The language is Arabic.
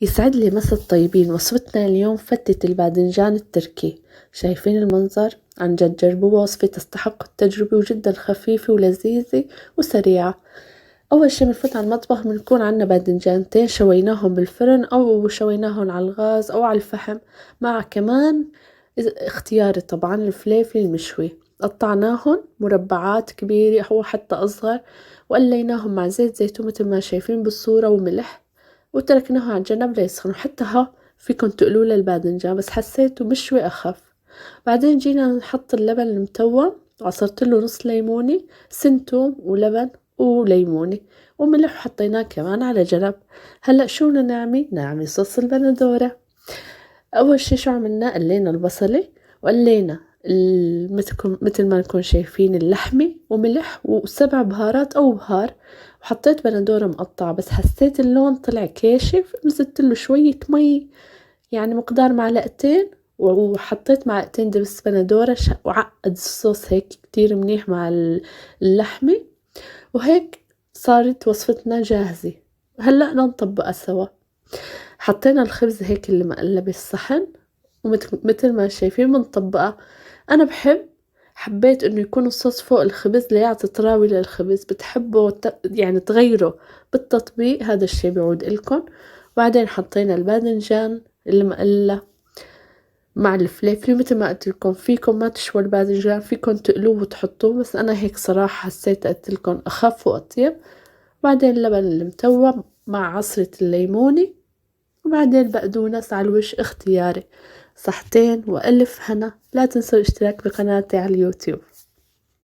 يسعد لي مسا الطيبين. وصفتنا اليوم فتة الباذنجان التركي. شايفين المنظر؟ عن جد جربوها، وصفة تستحق التجربة وجدا خفيفة ولذيذة وسريعة. أول شي بنفوت على المطبخ بنكون عنا باذنجانتين شويناهم بالفرن أو شويناهم على الغاز أو على الفحم، مع كمان اختياري طبعا الفليفل المشوي. قطعناهم مربعات كبيرة أو حتى أصغر، وقليناهم مع زيت زيتون مثل ما شايفين بالصورة وملح، وتركناها على جنب ليسخنوا. حتى ها فيكن تقلوا الباذنجان بس حسيته مشوي أخف. بعدين جينا نحط اللبن المتوم، وعصرت له نص ليمونة، سنتوم ولبن وليمونة وملح، وحطيناه كمان على جنب. هلأ شو بدنا نعمل صوص البندورة. أول شي شو عملنا؟ قلينا البصلة، وقلينا مثل ما نكون شايفين اللحمة وملح وسبع بهارات أو بهار، وحطيت بندورة مقطعة. بس حسيت اللون طلع كاشف، نزلت له شوية مي، يعني مقدار معلقتين، وحطيت معلقتين دبس بندورة وعقد الصوص هيك كتير منيح مع اللحمة. وهيك صارت وصفتنا جاهزة. هلأ بدنا نطبقها سوا. حطينا الخبز هيك اللي مقلب بالصحن، ومثل ما شايفين بنطبقها. أنا حبيت إنه يكون الصوص فوق الخبز ليعطي طراوة للخبز. بتحبوا يعني تغيروا بالتطبيق، هذا الشي بيعود إلكم. بعدين حطينا الباذنجان اللي مقلى مع الفليفل. مثل ما قلت لكم فيكم ما تشووا الباذنجان، فيكم تقلوه وتحطوه، بس أنا هيك صراحة حسيت قلت لكم أخف وأطيب. بعدين اللبن المتوب مع عصرة الليمونة، وبعدين بقدونس على الوش اختياري. صحتين وألف هنا. لا تنسوا الاشتراك بقناتي على اليوتيوب.